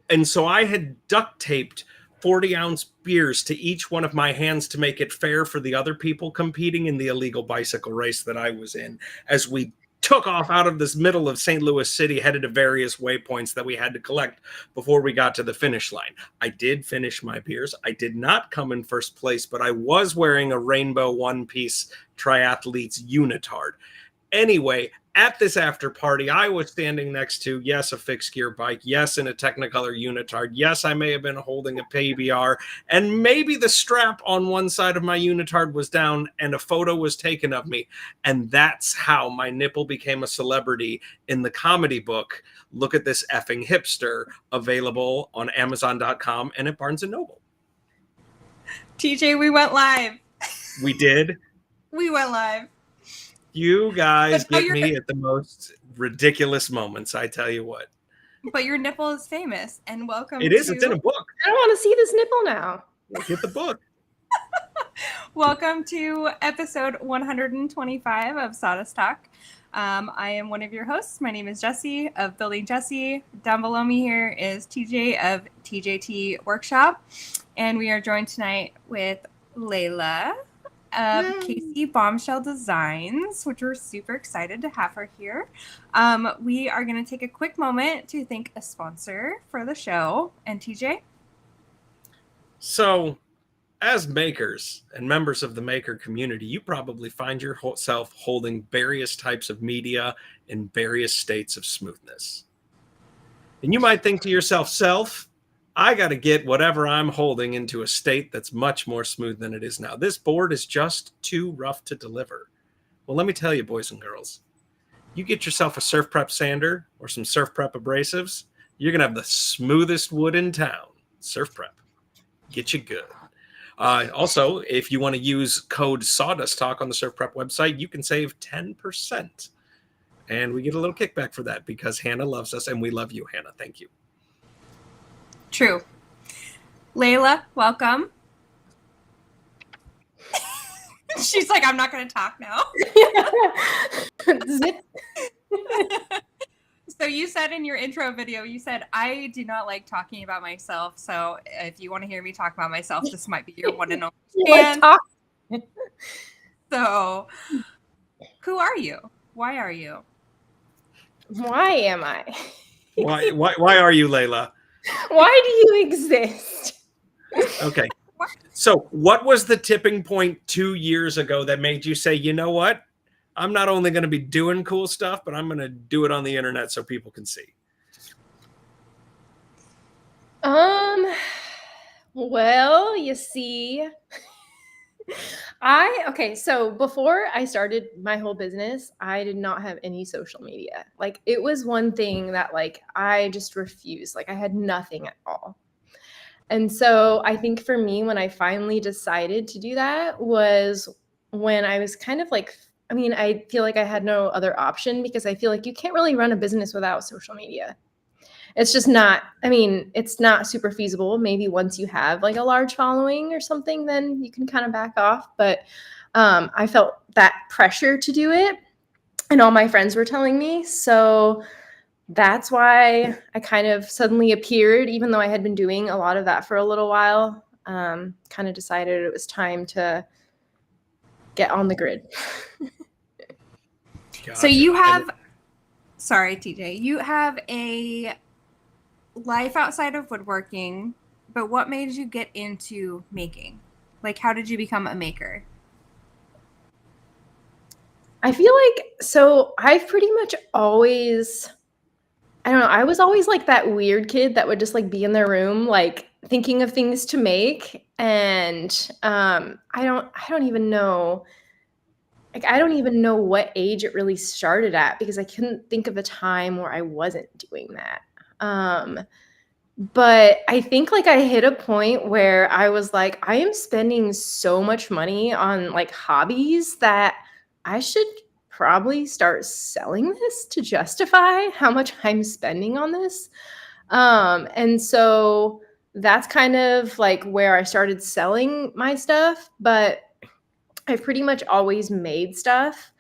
And so I had duct taped 40-ounce beers to each one of my hands to make it fair for the other people competing in the illegal bicycle race that I was in, as we took off out of this middle of St. Louis City, headed to various waypoints that we had to collect before we got to the finish line. I did finish my beers. I did not come in first place, but I was wearing a rainbow one-piece triathlete's unitard. Anyway, at this after party, I was standing next to, yes, a fixed gear bike, yes, in a Technicolor unitard, yes, I may have been holding a PBR, and maybe the strap on one side of my unitard was down and a photo was taken of me. And that's how my nipple became a celebrity in the comedy book, Look at This Effing Hipster, available on Amazon.com and at Barnes & Noble. TJ, we went live. We did? We went live. You guys get me at the most ridiculous moments, I tell you what. But your nipple is famous, and welcome It is. It's in a book. I don't want to see this nipple now. Get the book. Welcome to episode 125 of Sawdust Talk. I am one of your hosts. My name is Jessie of Building Jessie. Down below me here is TJ of TJT Workshop. And we are joined tonight with Layla of Casey Bombshell Designs, which we're super excited to have her here. We are going to take a quick moment to thank a sponsor for the show. And TJ? So, as makers and members of the maker community, you probably find yourself holding various types of media in various states of smoothness. And you might think to yourself, I got to get whatever I'm holding into a state that's much more smooth than it is now. This board is just too rough to deliver. Well, let me tell you, boys and girls, you get yourself a Surf Prep sander or some Surf Prep abrasives, you're going to have the smoothest wood in town. Surf Prep. Get you good. Also, if you want to use code Sawdust Talk on the Surf Prep website, you can save 10%. And we get a little kickback for that because Hannah loves us and we love you, Hannah. Thank you. True. Layla, welcome. She's like, I'm not going to talk now. Zip. So you said in your intro video, you said, I do not like talking about myself. So if you want to hear me talk about myself, this might be your one and only chance. So who are you? Why are you? Why am I? Why are you, Layla? Why do you exist? Okay. So what was the tipping point 2 years ago that made you say, you know what? I'm not only going to be doing cool stuff, but I'm going to do it on the internet so people can see. Well, you see, so before I started my whole business, I did not have any social media. Like, it was one thing that, like, I just refused. Like, I had nothing at all. And so I think for me, when I finally decided to do that was when I was kind of like, I feel like I had no other option because I feel like you can't really run a business without social media. It's just not, it's not super feasible. Maybe once you have like a large following or something, then you can kind of back off. But I felt that pressure to do it. And all my friends were telling me. So that's why I kind of suddenly appeared, even though I had been doing a lot of that for a little while. Kind of decided it was time to get on the grid. So you have, sorry, TJ, you have a life outside of woodworking, but what made you get into making? Like, how did you become a maker? I feel like, so I've pretty much always, I don't know, I was always like that weird kid that would just like be in their room, like thinking of things to make. And I don't even know. Like, I don't even know what age it really started at because I couldn't think of a time where I wasn't doing that. But I think like I hit a point where I was like, I am spending so much money on like hobbies that I should probably start selling this to justify how much I'm spending on this. And so that's kind of like where I started selling my stuff, but I've pretty much always made stuff.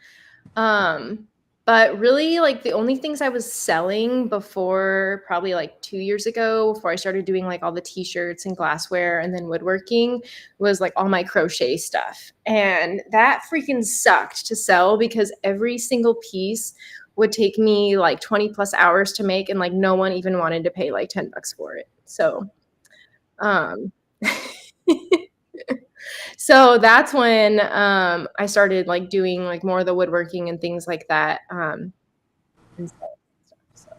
But really, like the only things I was selling before probably like 2 years ago, before I started doing like all the t-shirts and glassware and then woodworking, was like all my crochet stuff. And that freaking sucked to sell because every single piece would take me like 20 plus hours to make, and like no one even wanted to pay like $10 for it. So um so that's when I started like doing like more of the woodworking and things like that. And stuff. So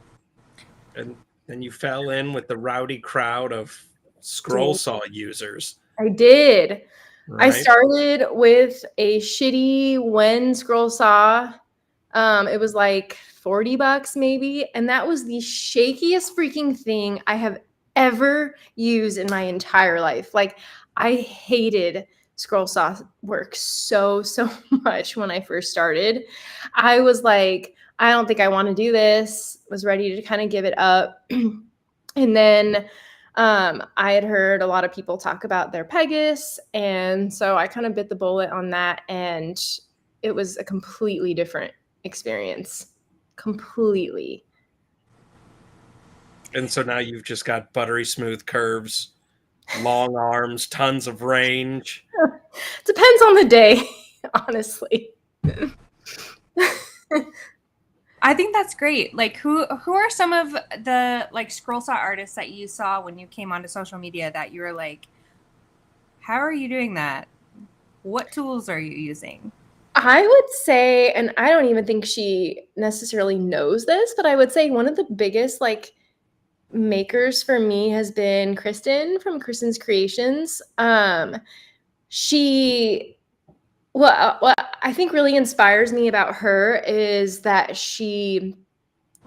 And then you fell in with the rowdy crowd of scroll saw users, I did. I right? started with a shitty Wen scroll saw. It was like $40 maybe, and that was the shakiest freaking thing I have ever used in my entire life. Like I hated scroll saw work so much when I first started. I was like, I don't think I want to do this. Was ready to kind of give it up. And then I had heard a lot of people talk about their Pegasus, and so I kind of bit the bullet on that, and it was a completely different experience. Completely. And so now you've just got buttery smooth curves, long arms, tons of range. Depends on the day, honestly. I think that's great. Like, who are some of the like scroll saw artists that you saw when you came onto social media that you were like, how are you doing that? What tools are you using? I would say, and I don't even think she necessarily knows this, but I would say one of the biggest like makers for me has been Kristen from Kristen's Creations. She what I think really inspires me about her is that she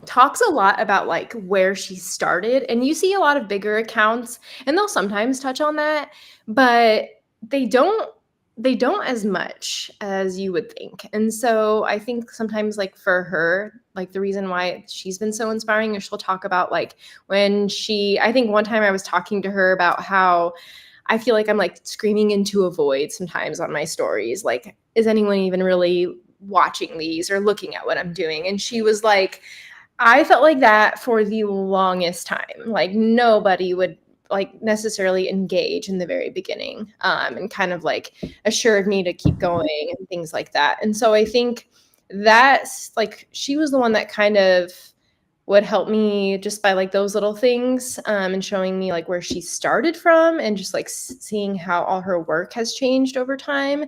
talks a lot about like where she started, and you see a lot of bigger accounts and they'll sometimes touch on that, but they don't as much as you would think. And so I think sometimes like for her, like the reason why she's been so inspiring is she'll talk about like I think one time I was talking to her about how I feel like I'm like screaming into a void sometimes on my stories. Like, is anyone even really watching these or looking at what I'm doing? And she was like, I felt like that for the longest time. Like nobody would like necessarily engage in the very beginning, and kind of like assured me to keep going and things like that. And so I think that's like she was the one that kind of would help me just by like those little things, and showing me like where she started from and just like seeing how all her work has changed over time.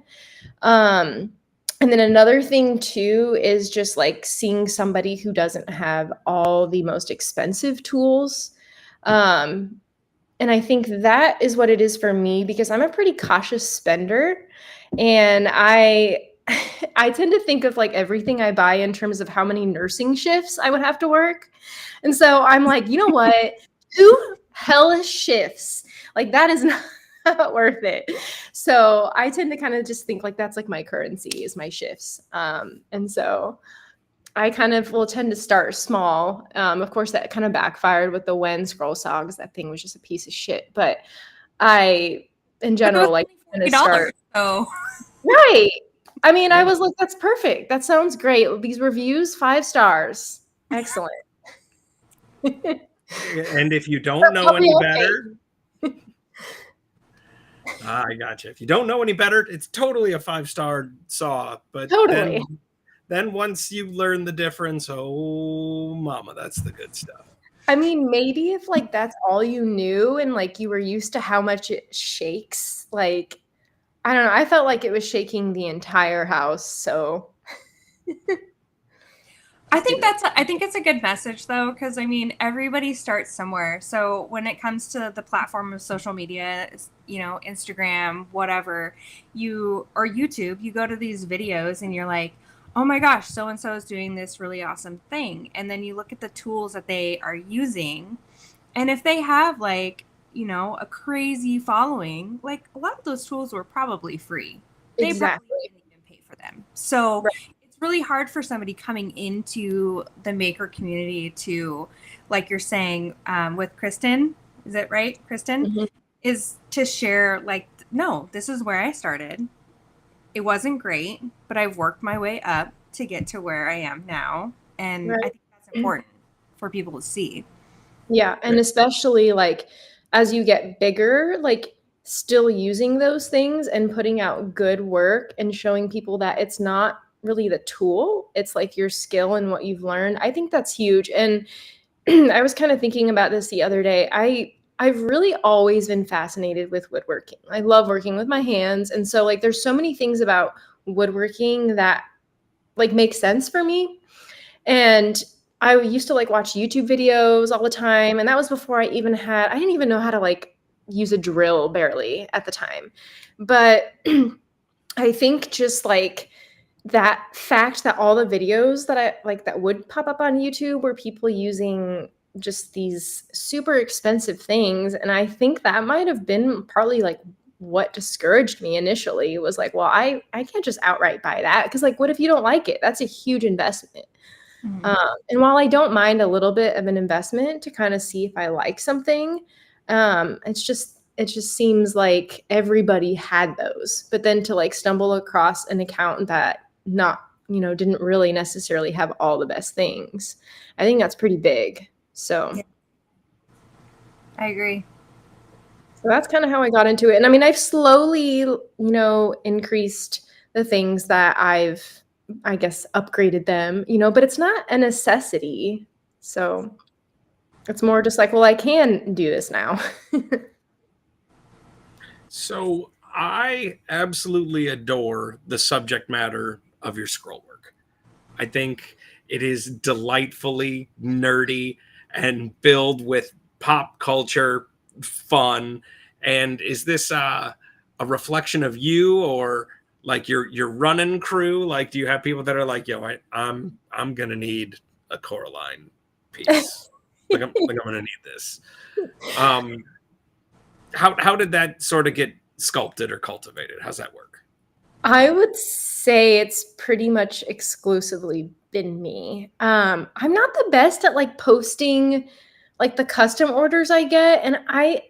And then another thing too is just like seeing somebody who doesn't have all the most expensive tools. And I think that is what it is for me because I'm a pretty cautious spender, and I I tend to think of like everything I buy in terms of how many nursing shifts I would have to work. And so I'm like, you know what? 2 hellish shifts. Like that is not worth it. So I tend to kind of just think like that's like my currency is my shifts. And so I kind of will tend to start small. Of course, that kind of backfired with the Wen scroll saw because that thing was just a piece of shit. But I, in general, like $40, start. So right. I mean, I was like, that's perfect. That sounds great. These reviews, 5 stars. Excellent. And if you don't know any better, I gotcha. If you don't know any better, it's totally a 5-star saw. But Totally. then once you learn the difference, oh mama, that's the good stuff. I mean, maybe if like that's all you knew and like you were used to how much it shakes, like I don't know, I felt like it was shaking the entire house. So I think it's a good message though, because I mean everybody starts somewhere. So when it comes to the platform of social media, Instagram, whatever, or YouTube, you go to these videos and you're like, oh my gosh, so and so is doing this really awesome thing, and then you look at the tools that they are using, and if they have like a crazy following, like a lot of those tools were probably free. They exactly. probably didn't even pay for them. So. Right. Really hard for somebody coming into the maker community to, like you're saying, with Kristen, is it right? Kristen, Mm-hmm. is to share like, no, this is where I started. It wasn't great, but I've worked my way up to get to where I am now. And Right. I think that's important for people to see. Yeah. And especially like as you get bigger, like still using those things and putting out good work and showing people that it's not really the tool, it's like your skill and what you've learned. I think that's huge. And I was kind of thinking about this the other day. I've really always been fascinated with woodworking. I love working with my hands. And so like there's so many things about woodworking that like make sense for me. And I used to like watch YouTube videos all the time. And that was before I didn't even know how to like use a drill barely at the time. But I think just like that fact that all the videos that I like that would pop up on YouTube were people using just these super expensive things. And I think that might have been partly like what discouraged me initially was like, well, I can't just outright buy that. Cause like, what if you don't like it? That's a huge investment. Mm-hmm. And while I don't mind a little bit of an investment to kind of see if I like something, it just seems like everybody had those. But then to like stumble across an account that didn't really necessarily have all the best things, I think that's pretty big. So, Yeah. I agree. so that's kind of how I got into it. And I mean, I've slowly, increased the things that I guess, upgraded them, but it's not a necessity. So it's more just like, well, I can do this now. So I absolutely adore the subject matter of your scroll work. I think it is delightfully nerdy and filled with pop culture fun. And is this a reflection of you or like your running crew? Like, do you have people that are like, yo, I'm gonna need a Coraline piece. I'm gonna need this. How did that sort of get sculpted or cultivated? How's that work? I would say it's pretty much exclusively been me. I'm not the best at like posting like the custom orders I get, and I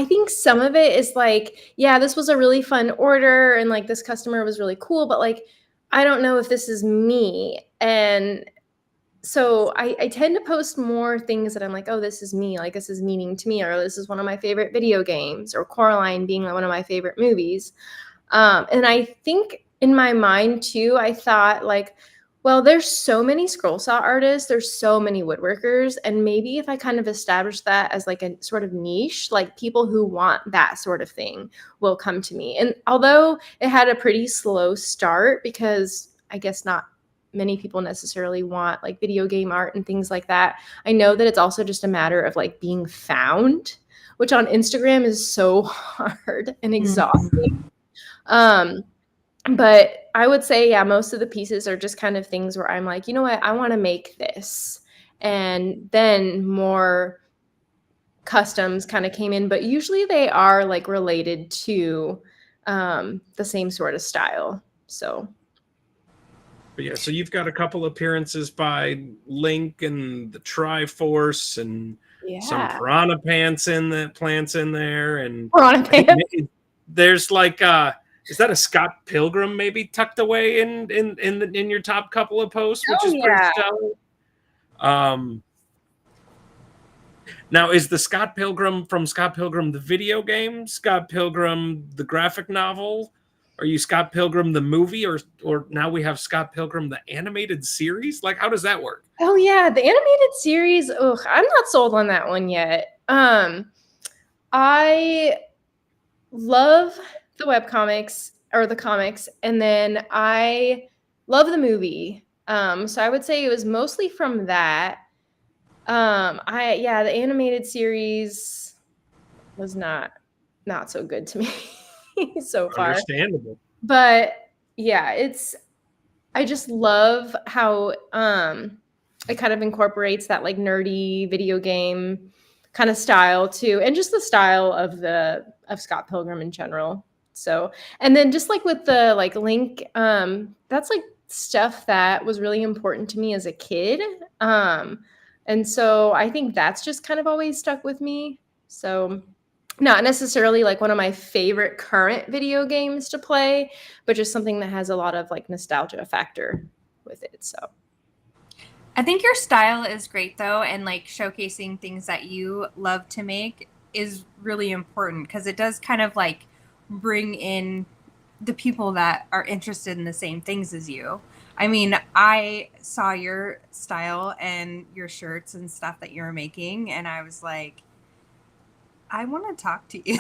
think some of it is like, yeah, this was a really fun order and like this customer was really cool, but like I don't know if this is me. And so I tend to post more things that I'm like, oh, this is me, like this is meaning to me, or this is one of my favorite video games, or Coraline being one of my favorite movies. And I think in my mind too, I thought like, well, there's so many scroll saw artists, there's so many woodworkers, and maybe if I kind of establish that as like a sort of niche, like people who want that sort of thing will come to me. And although it had a pretty slow start because I guess not many people necessarily want like video game art and things like that, I know that it's also just a matter of like being found, which on Instagram is so hard and exhausting. But I would say, yeah, most of the pieces are just kind of things where I'm like, you know what, I want to make this. And then more customs kind of came in, but usually they are like related to the same sort of style. So. But yeah, so you've got a couple appearances by Link and the Triforce and some Yeah. Piranha plants in there, and Piranha I think pants. there's like is that a Scott Pilgrim maybe tucked away in your top couple of posts, which is pretty Yeah. stellar. Now is the Scott Pilgrim from Scott Pilgrim the video game, Scott Pilgrim the graphic novel? Are you Scott Pilgrim the movie, or now we have Scott Pilgrim the animated series? Like, how does that work? Oh yeah, the animated series. Ugh, I'm not sold on that one yet. I love the webcomics or the comics, and then I love the movie. So I would say it was mostly from that. The animated series was not so good to me so far. Understandable. But yeah, I just love how it kind of incorporates that like nerdy video game kind of style too, and just the style of Scott Pilgrim in general. So, and then just like with the like Link, that's like stuff that was really important to me as a kid. And so I think that's just kind of always stuck with me. So not necessarily like one of my favorite current video games to play, but just something that has a lot of like nostalgia factor with it. So I think your style is great though, and like showcasing things that you love to make is really important because it does kind of like bring in the people that are interested in the same things as you. I mean, I saw your style and your shirts and stuff that you were making, and I was like, I want to talk to you.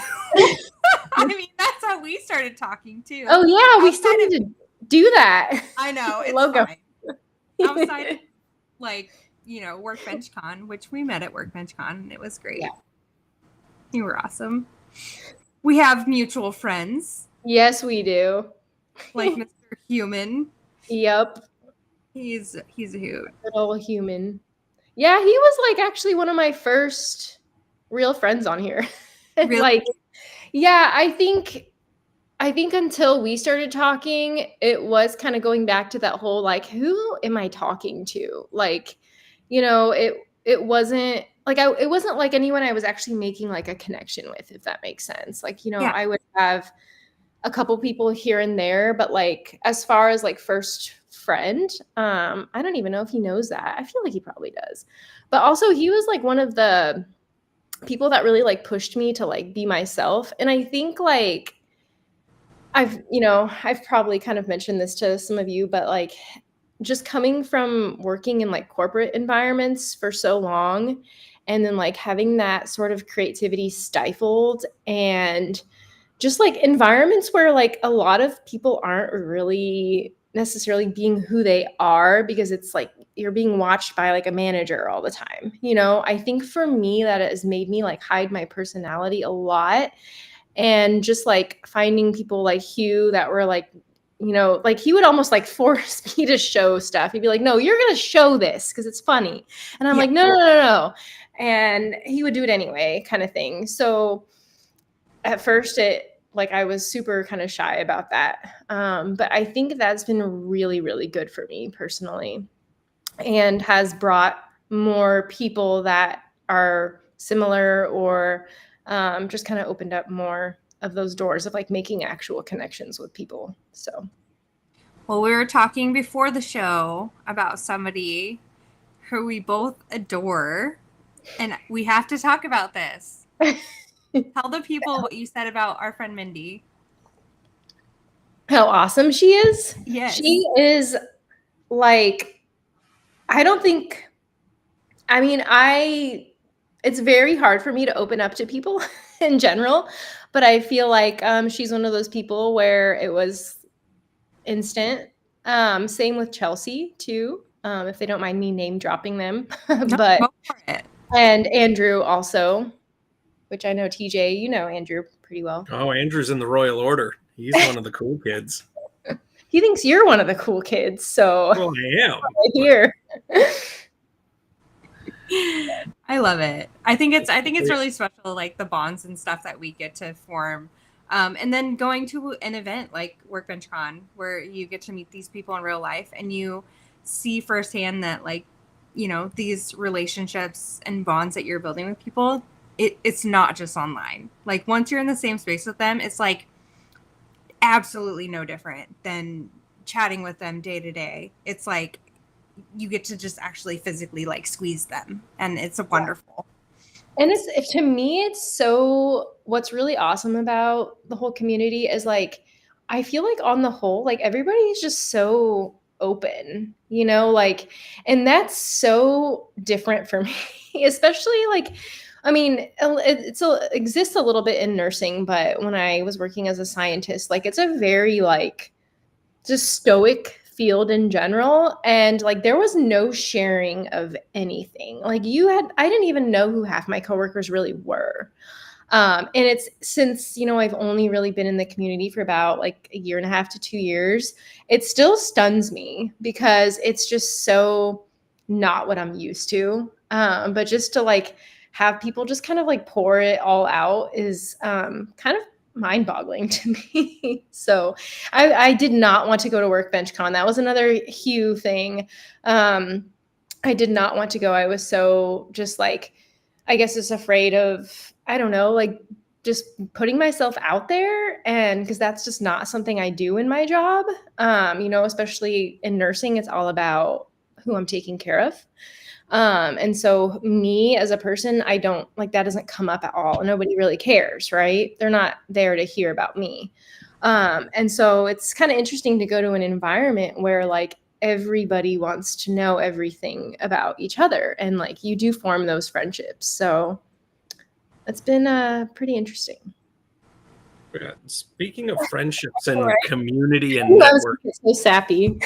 I mean, that's how we started talking too. oh yeah, we still need to do that. I know, it's Logo. fine. Outside of, like, you know, Workbench Con, which we met at Workbench Con, and it was great. Yeah. You were awesome. We have mutual friends. Yes, we do. Like Mr. Human. Yep. He's a hoot. Little human. Yeah, he was like actually one of my first real friends on here. Really? Like, yeah, I think until we started talking, it was kind of going back to that whole like, who am I talking to? Like, you know, it wasn't like it wasn't like anyone I was actually making like a connection with, if that makes sense. Like, you know, Yeah. I would have a couple people here and there, but like as far as like first friend, I don't even know if he knows that. I feel like he probably does. But also he was like one of the people that really like pushed me to like be myself. And I think like I've probably kind of mentioned this to some of you, but like just coming from working in like corporate environments for so long and then like having that sort of creativity stifled and just like environments where like a lot of people aren't really necessarily being who they are because it's like you're being watched by like a manager all the time. You know, I think for me that has made me like hide my personality a lot. And just like finding people like Hugh that were like, you know, like he would almost like force me to show stuff. He'd be like, no, you're going to show this because it's funny. And I'm like, no. And he would do it anyway, kind of thing. So at first I was super kind of shy about that. But I think that's been really, really good for me personally and has brought more people that are similar or just kind of opened up more of those doors of like making actual connections with people. So, well, we were talking before the show about somebody who we both adore, and we have to talk about this. Tell the people what you said about our friend Mindy. How awesome she is. Yes. She is like, it's very hard for me to open up to people in general, but I feel like she's one of those people where it was instant. Same with Chelsea too, if they don't mind me name dropping them. But go for it. And Andrew also, which I know TJ, you know Andrew pretty well. Oh, Andrew's in the Royal Order. He's one of the cool kids. He thinks you're one of the cool kids, so well, I am. Right here. I love it. I think it's really special, like the bonds and stuff that we get to form. And then going to an event like Workbench Con, where you get to meet these people in real life and you see firsthand that, like, you know, these relationships and bonds that you're building with people, it's not just online. Like once you're in the same space with them, it's like absolutely no different than chatting with them day to day. It's like you get to just actually physically like squeeze them, and it's wonderful. And to me, it's so, what's really awesome about the whole community is like, I feel like on the whole, like everybody is just so open, you know, like, and that's so different for me, especially like, I mean, it exists a little bit in nursing, but when I was working as a scientist, like it's a very like just stoic field in general, and like there was no sharing of anything. Like I didn't even know who half my coworkers really were. And it's since, you know, I've only really been in the community for about like a year and a half to 2 years, it still stuns me because it's just so not what I'm used to. But just to like have people just kind of like pour it all out is kind of mind-boggling to me. So I did not want to go to Workbench Con. That was another huge thing. I did not want to go. I was so just like, I guess just afraid of, I don't know, like just putting myself out there, and because that's just not something I do in my job. Especially in nursing, it's all about who I'm taking care of. And so me as a person, I don't like that doesn't come up at all. Nobody really cares, right? They're not there to hear about me. And so it's kind of interesting to go to an environment where like everybody wants to know everything about each other, and like you do form those friendships. So it's been pretty interesting. Yeah. Speaking of friendships and Right. community and I was network, so sappy.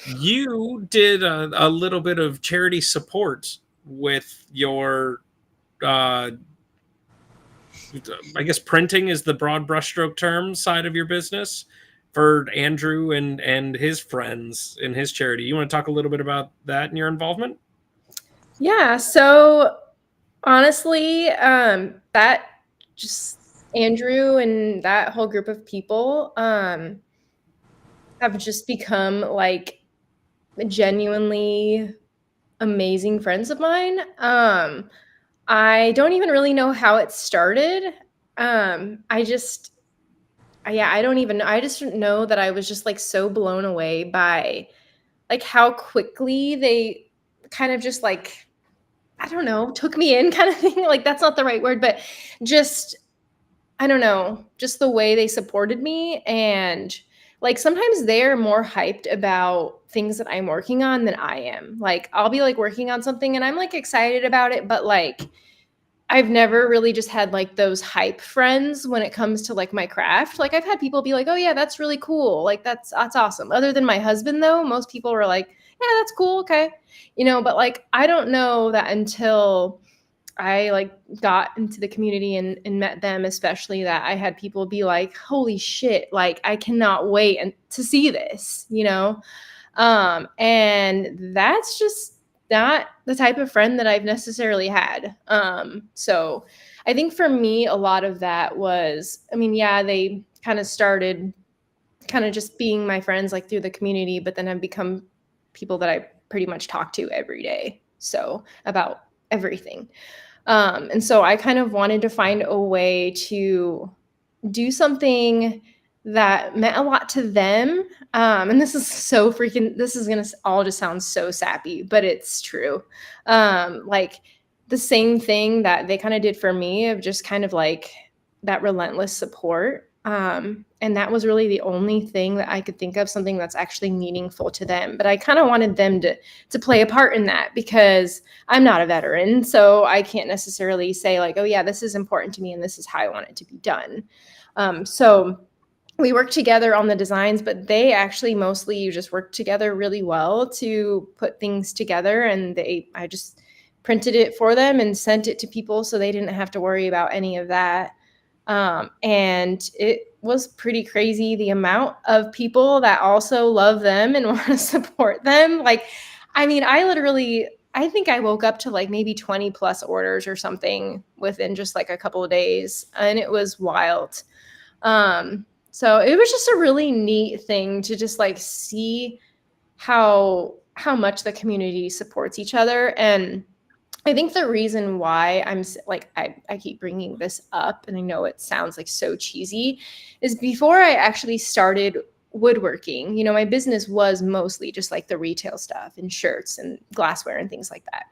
you did a little bit of charity support with your, I guess printing is the broad brushstroke term side of your business for Andrew and his friends in his charity. You want to talk a little bit about that and your involvement? Yeah. So honestly, that just Andrew and that whole group of people have just become like genuinely amazing friends of mine. I don't even really know how it started. I just I just know that I was just like so blown away by like how quickly they kind of just like, I don't know, took me in kind of thing. Like that's not the right word, but just, I don't know, just the way they supported me. And like sometimes they're more hyped about things that I'm working on than I am. Like I'll be like working on something and I'm like excited about it, but like I've never really just had like those hype friends when it comes to like my craft. Like I've had people be like, "Oh yeah, that's really cool. Like that's awesome." Other than my husband though, most people were like, "Yeah, that's cool. Okay." But like I don't know that until I like got into the community and met them, especially, that I had people be like, "Holy shit, like I cannot wait to see this." And that's just not the type of friend that I've necessarily had. So I think for me, a lot of that was, I mean, yeah, they kind of started kind of just being my friends like through the community, but then I've become people that I pretty much talk to every day. So about everything. And so I kind of wanted to find a way to do something that meant a lot to them. And this is this is going to all just sound so sappy, but it's true. Like the same thing that they kind of did for me, of just kind of like that relentless support. And that was really the only thing that I could think of, something that's actually meaningful to them. But I kind of wanted them to play a part in that, because I'm not a veteran. So I can't necessarily say like, "Oh yeah, this is important to me and this is how I want it to be done." So we worked together on the designs, but they actually mostly just worked together really well to put things together. And I just printed it for them and sent it to people, so they didn't have to worry about any of that. And it was pretty crazy, the amount of people that also love them and want to support them. Like, I mean, I think I woke up to like maybe 20 plus orders or something within just like a couple of days, and it was wild. So it was just a really neat thing to just like see how much the community supports each other. And I think the reason why I'm like, I keep bringing this up, and I know it sounds like so cheesy, is before I actually started woodworking, my business was mostly just like the retail stuff and shirts and glassware and things like that.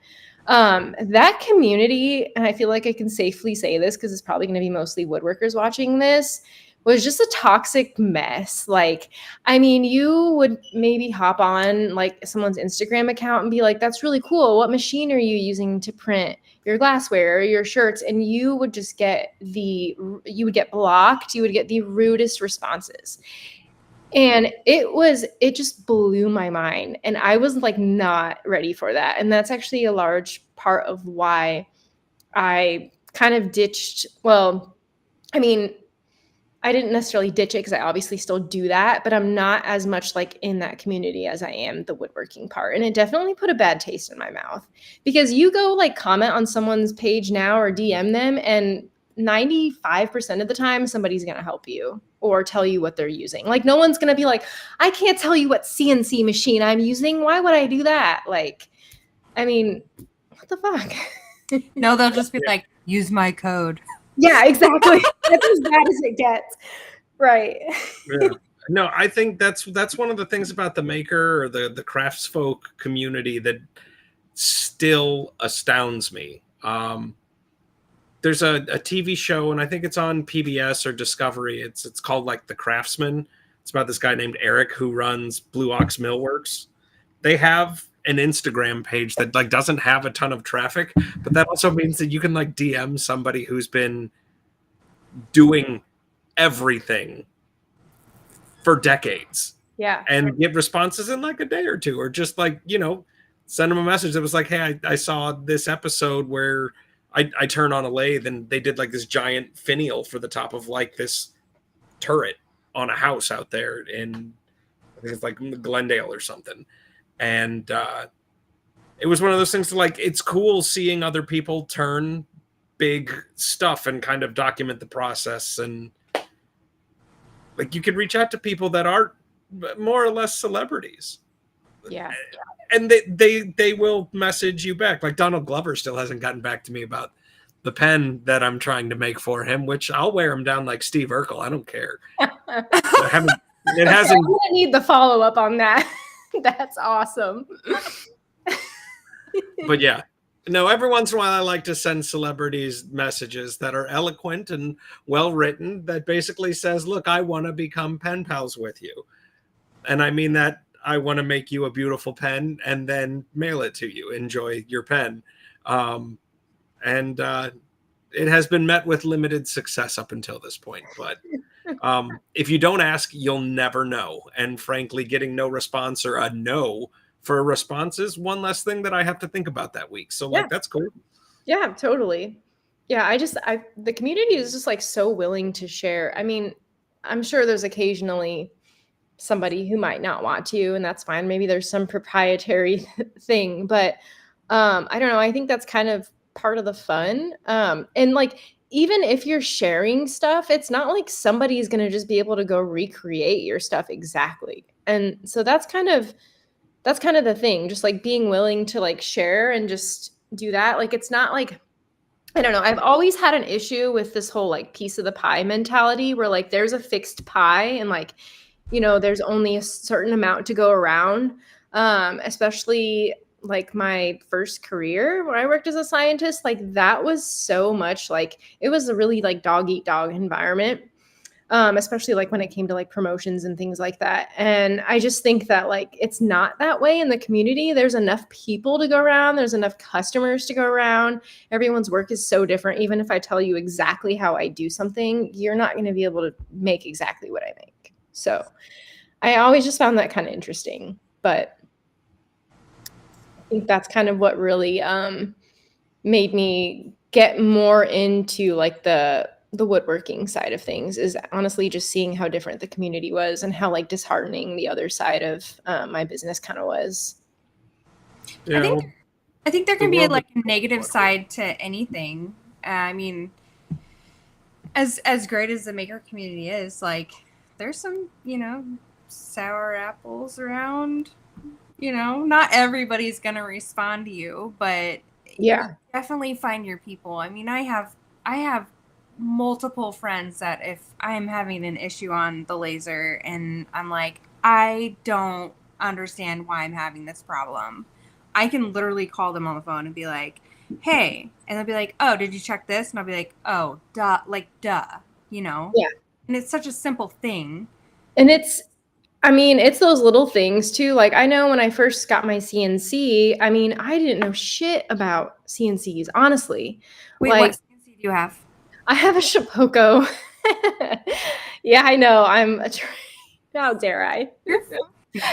That community, and I feel like I can safely say this because it's probably going to be mostly woodworkers watching this, was just a toxic mess. Like, I mean, you would maybe hop on like someone's Instagram account and be like, "That's really cool. What machine are you using to print your glassware or your shirts?" And you would just you would get blocked. You would get the rudest responses. And it just blew my mind. And I was like not ready for that. And that's actually a large part of why I kind of ditched, well, I mean, I didn't necessarily ditch it, because I obviously still do that, but I'm not as much like in that community as I am the woodworking part. And it definitely put a bad taste in my mouth, because you go like comment on someone's page now or DM them, and 95% of the time somebody's going to help you or tell you what they're using. Like no one's going to be like, "I can't tell you what CNC machine I'm using. Why would I do that?" Like, I mean, what the fuck? No, they'll just be like, "Use my code." Yeah, exactly. That's as bad as it gets. Right. Yeah. No, I think that's one of the things about the maker or the craftsfolk community that still astounds me. There's a TV show, and I think it's on PBS or Discovery. It's called like The Craftsman. It's about this guy named Eric who runs Blue Ox Millworks. They have an Instagram page that like doesn't have a ton of traffic, but that also means that you can like DM somebody who's been doing everything for decades Yeah. and get responses in like a day or two, or just like, send them a message that was like, hey, I saw this episode where I turn on a lathe and they did like this giant finial for the top of like this turret on a house out there in, I think it's like Glendale or something. And it was one of those things that, like, it's cool seeing other people turn big stuff and kind of document the process. And like, you can reach out to people that are more or less celebrities. Yeah. And they will message you back. Like Donald Glover still hasn't gotten back to me about the pen that I'm trying to make for him, which I'll wear him down like Steve Urkel. I don't care. It hasn't. I'm gonna need the follow up on that. That's awesome. But yeah, no, every once in a while I like to send celebrities messages that are eloquent and well written that basically says, look, I want to become pen pals with you. And I mean that I want to make you a beautiful pen and then mail it to you. Enjoy your pen. And it has been met with limited success up until this point. But if you don't ask, you'll never know. And frankly, getting no response or a no for a response is one less thing that I have to think about that week. So like, that's cool. Yeah, totally. Yeah, the community is just like so willing to share. I mean, I'm sure there's occasionally somebody who might not want to, and that's fine. Maybe there's some proprietary thing, but I don't know. I think that's kind of part of the fun. And like, even if you're sharing stuff, it's not like somebody's going to just be able to go recreate your stuff exactly. And so that's kind of the thing, just like being willing to like share and just do that. Like, it's not like, I don't know. I've always had an issue with this whole like piece of the pie mentality where like there's a fixed pie and like, there's only a certain amount to go around. Especially like my first career when I worked as a scientist, like that was so much like, it was a really like dog eat dog environment. Especially like when it came to like promotions and things like that. And I just think that like, it's not that way in the community. There's enough people to go around. There's enough customers to go around. Everyone's work is so different. Even if I tell you exactly how I do something, you're not going to be able to make exactly what I make. So I always just found that kind of interesting, but I think that's kind of what really made me get more into like the woodworking side of things, is honestly just seeing how different the community was and how like disheartening the other side of my business kind of was. Yeah, I think there can be like a negative side to anything. I mean, as great as the maker community is, like there's some, sour apples around. Not everybody's going to respond to you, but yeah, definitely find your people. I mean, I have multiple friends that if I'm having an issue on the laser and I'm like, I don't understand why I'm having this problem, I can literally call them on the phone and be like, hey, and they'll be like, oh, did you check this? And I'll be like, oh, duh, Yeah. And it's such a simple thing. And it's those little things too. Like, I know when I first got my CNC, I mean, I didn't know shit about CNCs, honestly. Wait, like, what CNC do you have? I have a Shipoko. Yeah, I know. I'm a how dare I?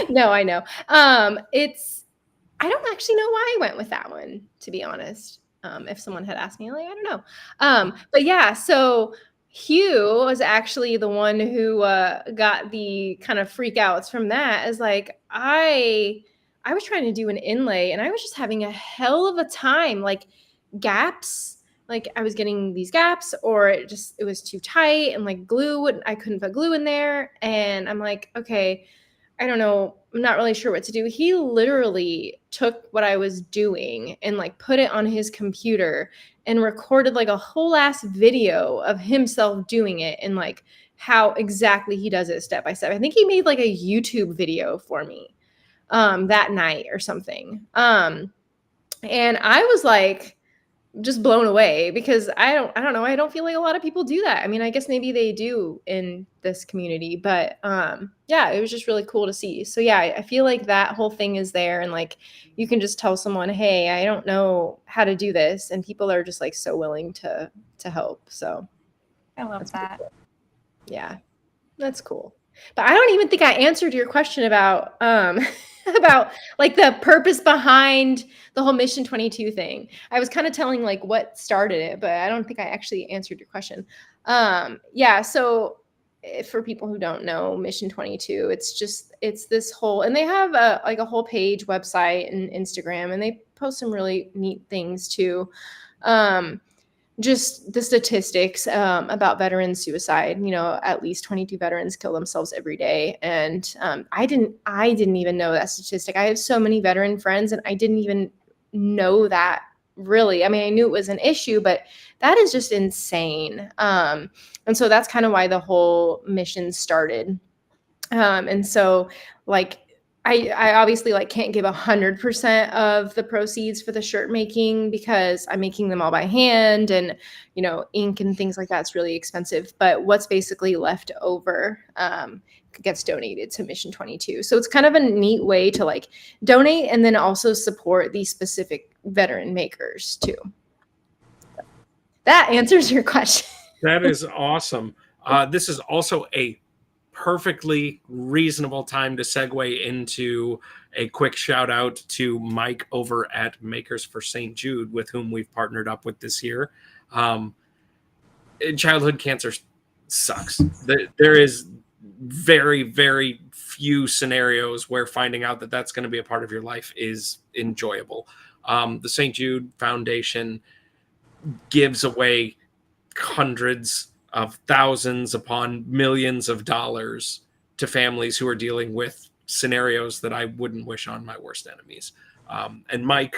No, I know. I don't actually know why I went with that one, to be honest. If someone had asked me, like, I don't know. But yeah, so Hugh was actually the one who got the kind of freak outs from that. Is like, I was trying to do an inlay and I was just having a hell of a time, like gaps. Like I was getting these gaps, or it was too tight, and like I couldn't put glue in there. And I'm like, okay, I don't know. I'm not really sure what to do. He literally took what I was doing and like put it on his computer and recorded like a whole ass video of himself doing it and like how exactly he does it step by step. I think he made like a YouTube video for me that night or something. And I was like just blown away because I don't know. I don't feel like a lot of people do that. I mean, I guess maybe they do in this community, but yeah, it was just really cool to see. So yeah, I feel like that whole thing is there, and like you can just tell someone, hey, I don't know how to do this, and people are just like so willing to help. So I love that. cool. Yeah, that's cool. But I don't even think I answered your question about about like the purpose behind the whole Mission 22 thing. I was kind of telling like what started it, but I don't think I actually answered your question. Yeah, so for people who don't know Mission 22, it's this whole, and they have a whole page, website, and Instagram, and they post some really neat things too. Just the statistics about veteran suicide. You know, at least 22 veterans kill themselves every day, and I didn't even know that statistic. I have so many veteran friends, and I didn't even know that. Really, I mean, I knew it was an issue, but that is just insane. And so that's kind of why the whole mission started. And so, like, I obviously like can't give 100% of the proceeds for the shirt making because I'm making them all by hand, and you know, ink and things like that's really expensive. But what's basically left over gets donated to Mission 22. So it's kind of a neat way to like donate and then also support these specific veteran makers too. That answers your question. That is awesome. This is also a perfectly reasonable time to segue into a quick shout out to Mike over at Makers for St. Jude, with whom we've partnered up with this year. Childhood cancer sucks. There is very, very few scenarios where finding out that that's going to be a part of your life is enjoyable. The St. Jude Foundation gives away hundreds of thousands upon millions of dollars to families who are dealing with scenarios that I wouldn't wish on my worst enemies. And Mike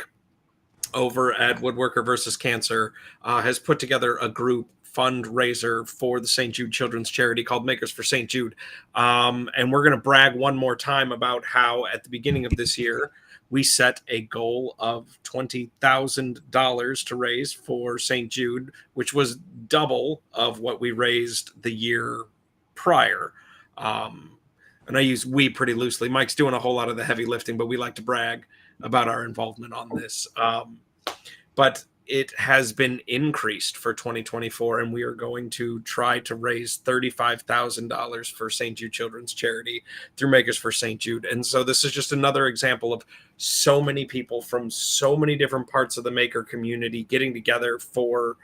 over at Woodworker versus Cancer has put together a group fundraiser for the St. Jude Children's Charity called Makers for St. Jude. And we're going to brag one more time about how at the beginning of this year, we set a goal of $20,000 to raise for St. Jude, which was double of what we raised the year prior. And I use we pretty loosely. Mike's doing a whole lot of the heavy lifting, but we like to brag about our involvement on this. But it has been increased for 2024, and we are going to try to raise $35,000 for St. Jude Children's Charity through Makers for St. Jude. And so this is just another example of so many people from so many different parts of the maker community getting together for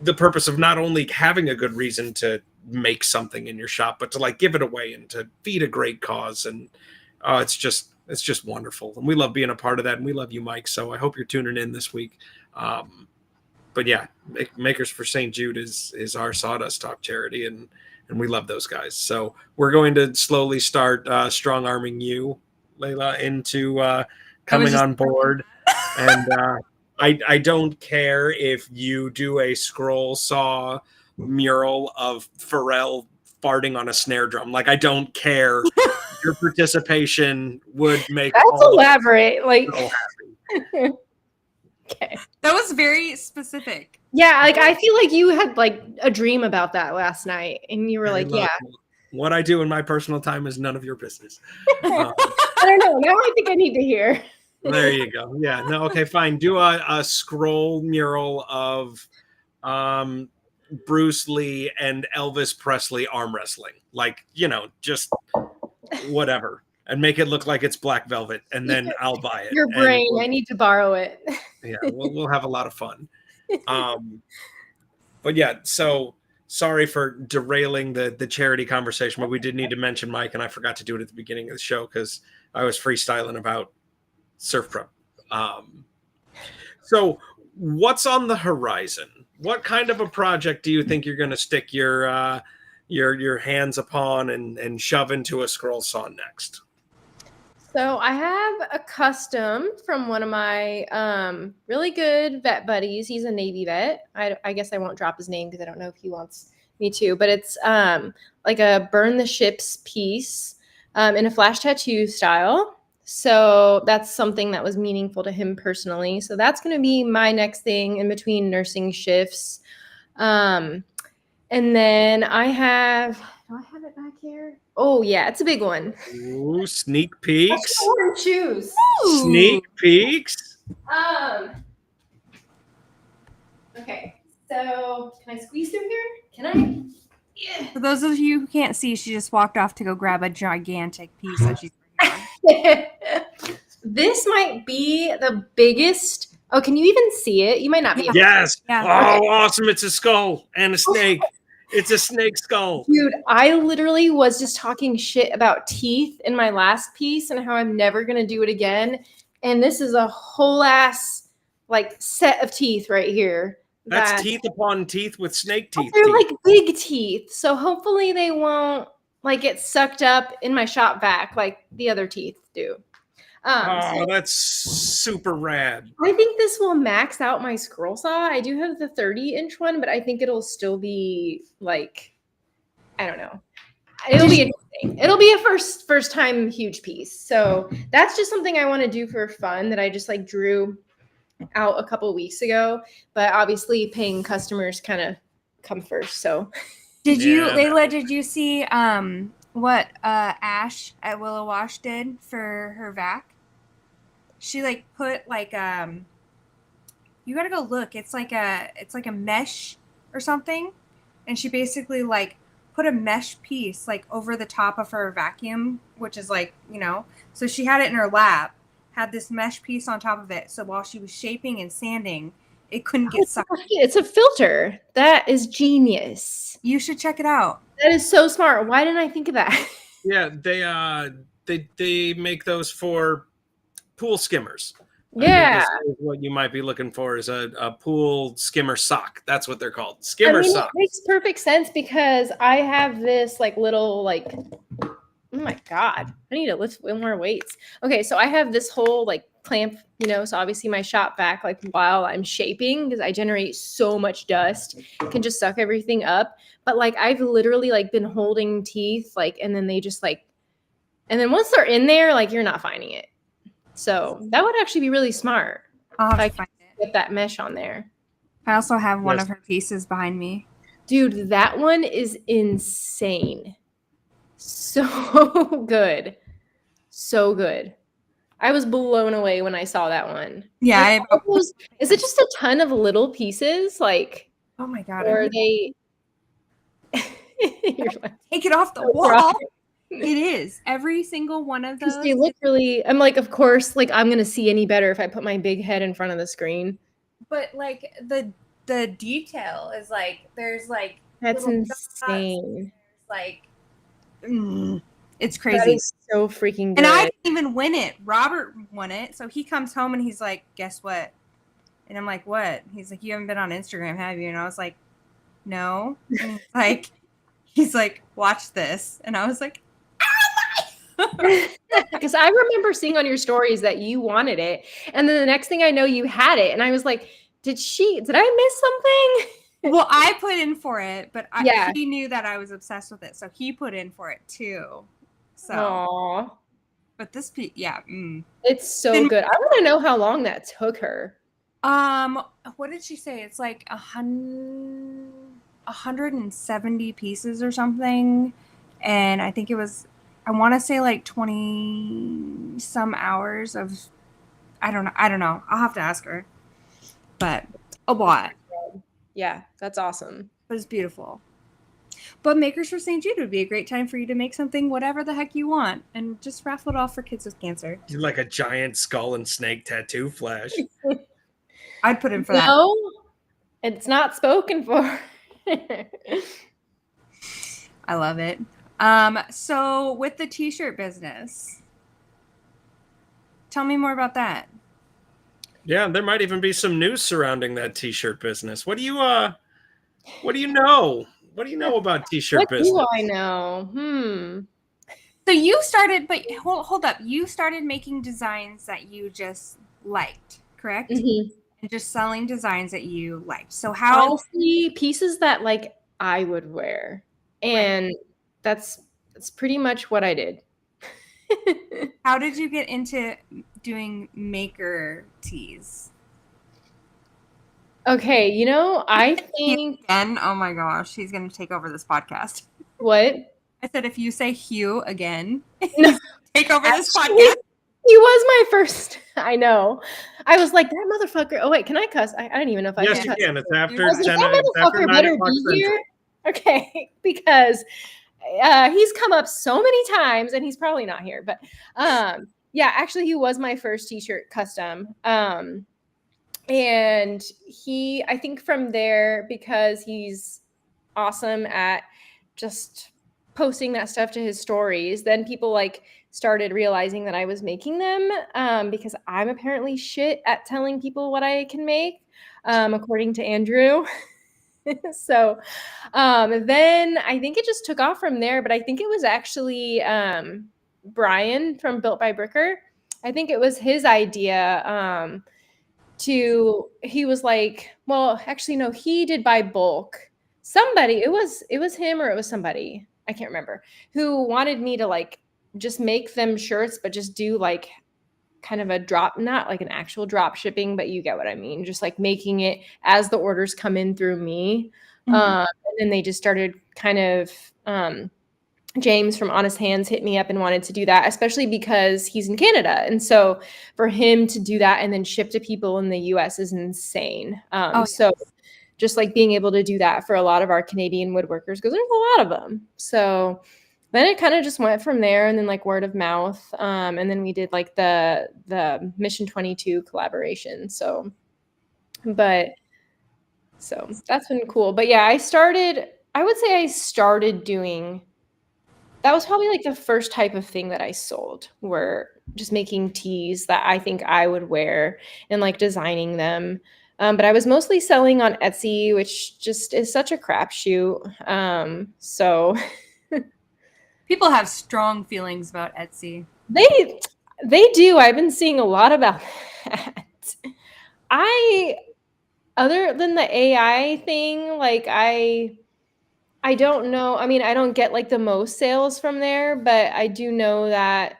the purpose of not only having a good reason to make something in your shop, but to like give it away and to feed a great cause. And it's just wonderful. And we love being a part of that. And we love you, Mike. So I hope you're tuning in this week. But yeah, Makers for St. Jude is our Sawdust Talk charity. And we love those guys. So we're going to slowly start strong arming you, Layla, into coming on board. And I don't care if you do a scroll saw mural of Pharrell farting on a snare drum. Like, I don't care. Your participation would make that's elaborate. Like, so happy. Okay. That was very specific. Yeah, like I feel like you had like a dream about that last night, and you were like, "Yeah." What I do in my personal time is none of your business. I don't know. Now I think I need to hear. There you go. Yeah. No. Okay. Fine. Do a scroll mural of Bruce Lee and Elvis Presley arm wrestling. Like, you know, just whatever, and make it look like it's black velvet, and then I'll buy it. Your brain. I need to borrow it. Yeah. We'll have a lot of fun. But yeah. So sorry for derailing the charity conversation, but we did need to mention Mike, and I forgot to do it at the beginning of the show because I was freestyling about Surf Pro. So what's on the horizon? What kind of a project do you think you're going to stick your hands upon and shove into a scroll saw next? So I have a custom from one of my really good vet buddies. He's a Navy vet. I guess I won't drop his name because I don't know if he wants me to, but it's like a burn the ships piece in a flash tattoo style. So that's something that was meaningful to him personally. So that's going to be my next thing in between nursing shifts. And then do I have it back here? Oh yeah, it's a big one. Ooh, sneak peeks. Choose. Sneak peeks. Okay, so can I squeeze through here? Can I? Yeah. For those of you who can't see, she just walked off to go grab a gigantic piece that she's working on. This might be the biggest. Oh, can you even see it? You might not be able Yes. Yeah. Oh, Okay. awesome. It's a skull and a snake. It's a snake skull. Dude, I literally was just talking shit about teeth in my last piece and how I'm never going to do it again. And this is a whole ass like set of teeth right here. That's teeth upon teeth with snake teeth. They're like big teeth. So hopefully they won't like get sucked up in my shop vac like the other teeth do. Oh, that's super rad. I think this will max out my scroll saw. I do have the 30-inch one, but I think it'll still be like, I don't know. It'll be interesting. It'll be a first time huge piece. So that's just something I want to do for fun that I just like drew out a couple weeks ago. But obviously paying customers kind of come first. So Layla, did you see what Ash at Willow Wash did for her vac? She like put like you gotta go look. It's like a mesh or something, and she basically like put a mesh piece like over the top of her vacuum, which is like, so she had it in her lap, had this mesh piece on top of it. So while she was shaping and sanding, it couldn't get sucked. It's a filter. That is genius. You should check it out. That is so smart. Why didn't I think of that? Yeah, they make those for pool skimmers. Yeah. What you might be looking for is a pool skimmer sock. That's what they're called. Skimmer socks. It makes perfect sense because I have this like little like, oh my God, I need to lift more weights. Okay, so I have this whole like clamp, so obviously my shop vac, like while I'm shaping, because I generate so much dust, can just suck everything up. But like I've literally like been holding teeth, like, and then they just like, and then once they're in there, like you're not finding it. So that would actually be really smart. I'll have to find it. Get that mesh on there. I also have one of her pieces behind me. Dude, that one is insane. So good. So good. I was blown away when I saw that one. Yeah. Is it just a ton of little pieces? Like, oh my God. Or are they take it off the wall? It is. Every single one of those. They look really, I'm like, of course, like I'm going to see any better if I put my big head in front of the screen. But like the detail is like, there's like. That's insane. Like, it's crazy. That is so freaking good. And I didn't even win it. Robert won it. So he comes home and he's like, guess what? And I'm like, what? He's like, you haven't been on Instagram, have you? And I was like, no. And he's like, watch this. And I was like, because I remember seeing on your stories that you wanted it, and then the next thing I know, you had it, and I was like, did I miss something? Well, I put in for it, but he knew that I was obsessed with it, so he put in for it too. So, aww. But this piece, it's so good. I want to know how long that took her. What did she say? It's like 170 pieces or something, and I think it was. I want to say like 20 some hours of, I don't know. I'll have to ask her, but a lot. Yeah, that's awesome. But it's beautiful. But Makers for St. Jude would be a great time for you to make something, whatever the heck you want, and just raffle it off for kids with cancer. You're like a giant skull and snake tattoo flash. I'd put in for that. No, it's not spoken for. I love it. So with the t-shirt business, tell me more about that. Yeah, there might even be some news surrounding that t-shirt business. What do you know? What do you know about t-shirt business? What do I know? So you started, but hold up. You started making designs that you just liked, correct? Mm-hmm. And just selling designs that you liked. So how Honestly, pieces that like I would wear. And that's pretty much what I did. how did you get into doing maker tees? Okay, I think Again, oh my gosh, he's gonna take over this podcast. what? I said if you say Hugh again, No, take over this actually, podcast. he was my first. I know. I was like, that motherfucker. Oh wait, can I cuss? I don't even know if I Yes, can you cuss. can. It's I after was like, 10. that It's after motherfucker 9 better o'clock be Central. here. Okay, because he's come up so many times, and he's probably not here. But yeah, actually, he was my first t-shirt custom. And I think from there, because he's awesome at just posting that stuff to his stories, then people like started realizing that I was making them, because I'm apparently shit at telling people what I can make, according to Andrew. So then I think it just took off from there, but I think it was actually Brian from Built by Bricker. I think it was his idea. He was like, well, actually no, he did buy bulk. Somebody, it was him or it was somebody, I can't remember, who wanted me to like just make them shirts, but just do like kind of a drop, not like an actual drop shipping, but you get what I mean, just like making it as the orders come in through me. And then they just started kind of James from Honest Hands hit me up and wanted to do that, especially because he's in Canada. And so for him to do that and then ship to people in the US is insane. So just like being able to do that for a lot of our Canadian woodworkers, because there's a lot of them. So then it kind of just went from there, and then like word of mouth. And then we did like the Mission 22 collaboration. So that's been cool. But yeah, I would say I started doing, that was probably like the first type of thing that I sold, were just making tees that I think I would wear and like designing them. But I was mostly selling on Etsy, which just is such a crapshoot. So People have strong feelings about Etsy. they do. I've been seeing a lot about that. Other than the AI thing, like I don't know. I mean, I don't get like the most sales from there, but I do know that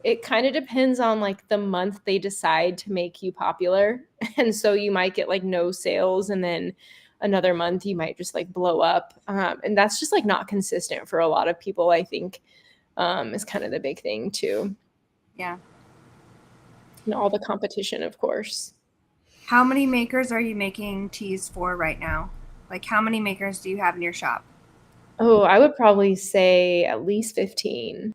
it kind of depends on like the month they decide to make you popular. And so you might get like no sales, and then another month you might just like blow up. And that's just like not consistent for a lot of people, I think, is kind of the big thing too. Yeah. And all the competition, of course. How many makers are you making tees for right now? Like, how many makers do you have in your shop? Oh, I would probably say at least 15.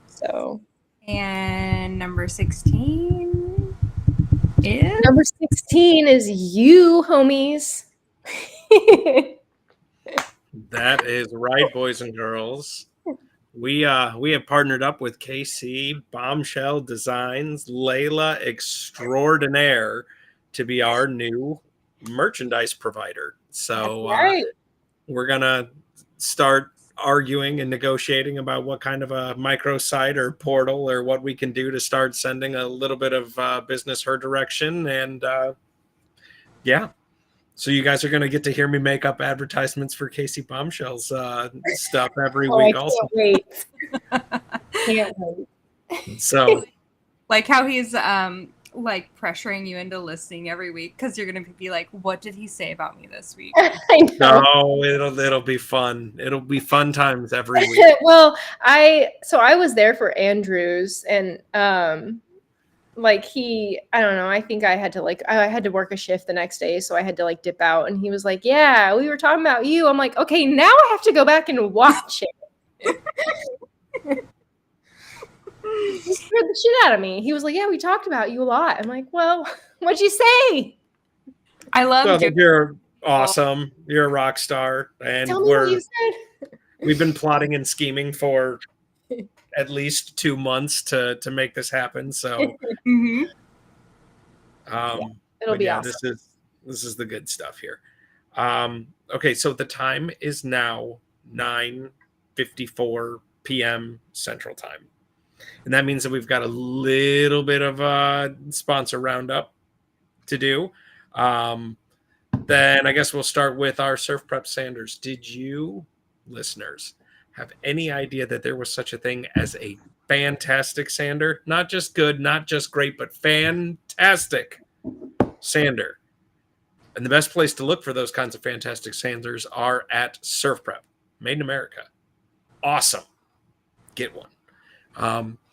So. And number 16 is? Number 16 is you, homies. That is right, boys and girls. We have partnered up with KC Bombshell Designs, Layla Extraordinaire, to be our new merchandise provider. So right. we're gonna start arguing and negotiating about what kind of a microsite or portal or what we can do to start sending a little bit of business her direction. And yeah. So you guys are going to get to hear me make up advertisements for Casey Bombshell's stuff every week. I Also, can't wait. So like how he's like pressuring you into listening every week, because you're gonna be like, what did he say about me this week? I know. no, it'll be fun. It'll be fun times every week. Well, I was there for Andrews, and like I don't know, I think I had to work a shift the next day, so I had to like dip out, and he was like, yeah, we were talking about you. I'm like, okay, now I have to go back and watch it. He scared the shit out of me. He was like, yeah, we talked about you a lot. I'm like, well, what'd you say? I love So you're awesome. You're a rock star, and Tell me what you said. We've been plotting and scheming for at least 2 months to make this happen. So it'll be awesome. This is the good stuff here. Okay, so the time is now 9 11:54 p.m. Central Time. And that means that we've got a little bit of a sponsor roundup to do. Then I guess we'll start with our Surf Prep Sanders. Did you, listeners, have any idea that there was such a thing as a fantastic sander? Not just good, not just great, but fantastic sander. And the best place to look for those kinds of fantastic sanders are at Surf Prep, made in America. Awesome. Get one.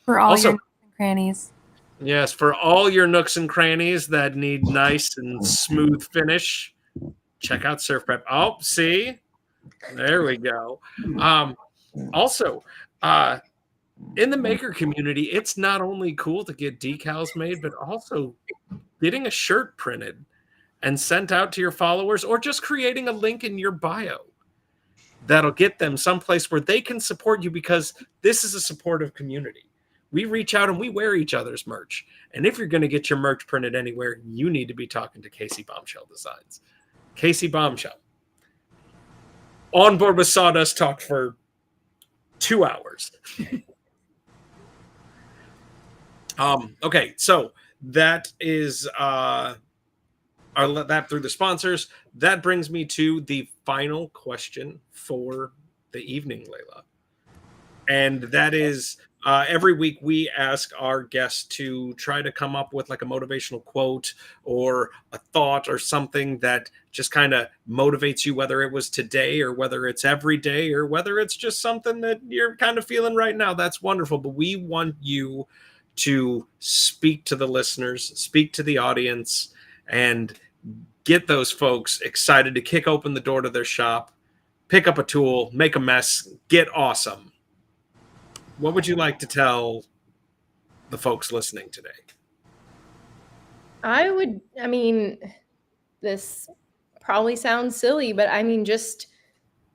For all also, your nooks and crannies. Yes, for all your nooks and crannies that need nice and smooth finish, check out Surf Prep. Oh, see? There we go. Also, in the maker community, it's not only cool to get decals made, but also getting a shirt printed and sent out to your followers, or just creating a link in your bio that'll get them someplace where they can support you, because this is a supportive community. We reach out and we wear each other's merch. And if you're going to get your merch printed anywhere, you need to be talking to Casey Bombshell Designs. Casey Bombshell. On board with Sawdust Talk for 2 hours. Okay, so that is I'll let that through the sponsors. That brings me to the final question for the evening, Layla. And that is, every week we ask our guests to try to come up with like a motivational quote or a thought or something that just kind of motivates you, whether it was today or whether it's every day or whether it's just something that you're kind of feeling right now. That's wonderful. But we want you to speak to the listeners, speak to the audience, and get those folks excited to kick open the door to their shop, pick up a tool, make a mess, get awesome. What would you like to tell the folks listening today? This probably sounds silly, but just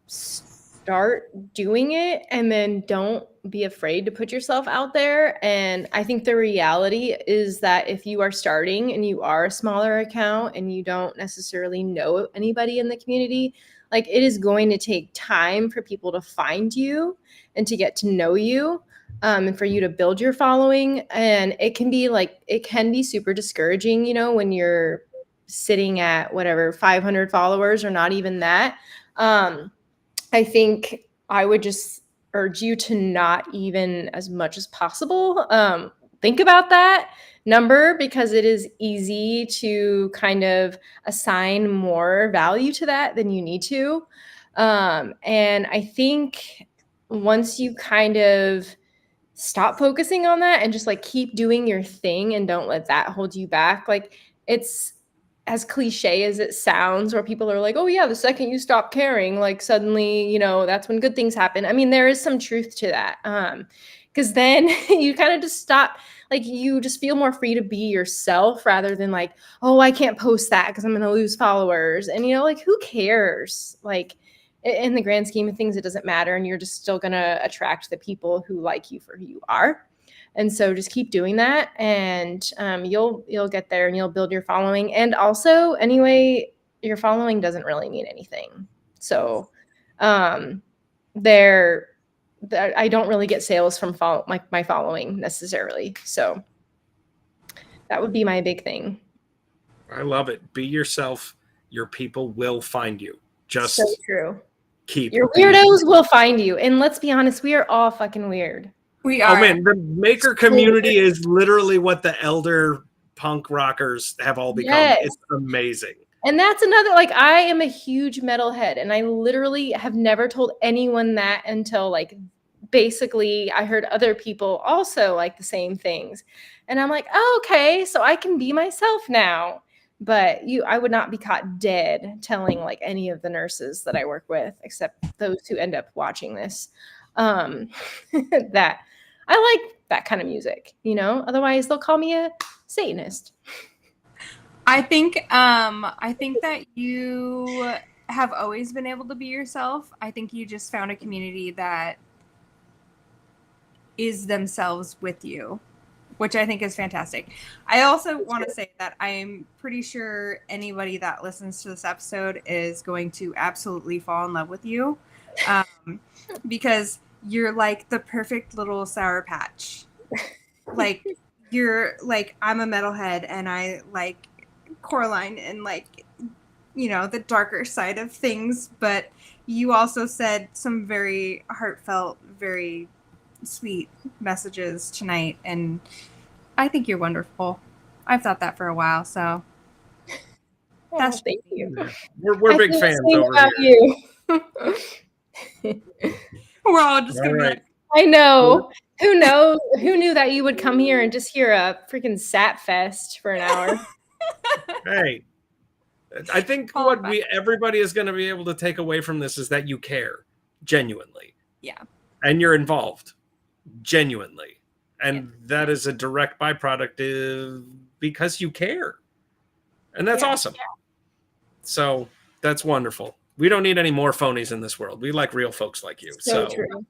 start doing it, and then don't be afraid to put yourself out there. And I think the reality is that if you are starting and you are a smaller account and you don't necessarily know anybody in the community, like, it is going to take time for people to find you and to get to know you, and for you to build your following. And it can be super discouraging, when you're sitting at whatever 500 followers or not even that. I think I would just urge you to not even, as much as possible, think about that number, because it is easy to kind of assign more value to that than you need to. And I think once you kind of stop focusing on that and just like keep doing your thing and don't let that hold you back, like, it's as cliche as it sounds, where people are like, oh yeah, the second you stop caring, like, suddenly, that's when good things happen. I mean, there is some truth to that. Because then you kind of just stop, like, you just feel more free to be yourself, rather than like, oh, I can't post that because I'm going to lose followers. And, like, who cares? Like, in the grand scheme of things, it doesn't matter. And you're just still going to attract the people who like you for who you are. And so just keep doing that, and you'll get there, and you'll build your following. And also, anyway, your following doesn't really mean anything. So I don't really get sales from my following necessarily. So that would be my big thing. I love it. Be yourself. Your people will find you. Just so true. Keep your weirdos will find you. And let's be honest, we are all fucking weird. We are. Oh man, the maker community is literally what the elder punk rockers have all become. Yes. It's amazing. And that's another, like, I am a huge metalhead, and I literally have never told anyone that until, like, basically I heard other people also like the same things. And I'm like, oh, okay, so I can be myself now. But I would not be caught dead telling, like, any of the nurses that I work with, except those who end up watching this, that I like that kind of music, otherwise they'll call me a Satanist. I think that you have always been able to be yourself. I think you just found a community that is themselves with you, which I think is fantastic. I also want to say that I'm pretty sure anybody that listens to this episode is going to absolutely fall in love with you. Because you're like the perfect little Sour Patch. Like, you're like, I'm a metalhead and I like Coraline and like, the darker side of things, but you also said some very heartfelt, very sweet messages tonight, and I think you're wonderful. I've thought that for a while, so that's thank you. We're big feel the fans same over about here. you. we're all just gonna be like, I know. Who knew that you would come here and just hear a freaking sap fest for an hour? Hey, I think what everybody is going to be able to take away from this is that you care genuinely. Yeah. And you're involved genuinely. And that is a direct byproduct because you care. And that's awesome. Yeah. So that's wonderful. We don't need any more phonies in this world. We like real folks like you. So true.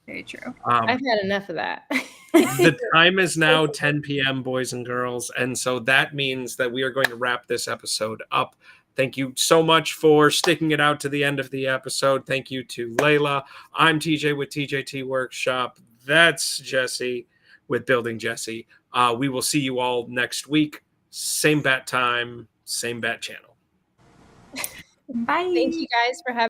Very true. I've had enough of that. The time is now 10 p.m., boys and girls. And so that means that we are going to wrap this episode up. Thank you so much for sticking it out to the end of the episode. Thank you to Layla. I'm TJ with TJT Workshop. That's Jesse with Building Jesse. We will see you all next week. Same bat time, same bat channel. Bye. Thank you guys for having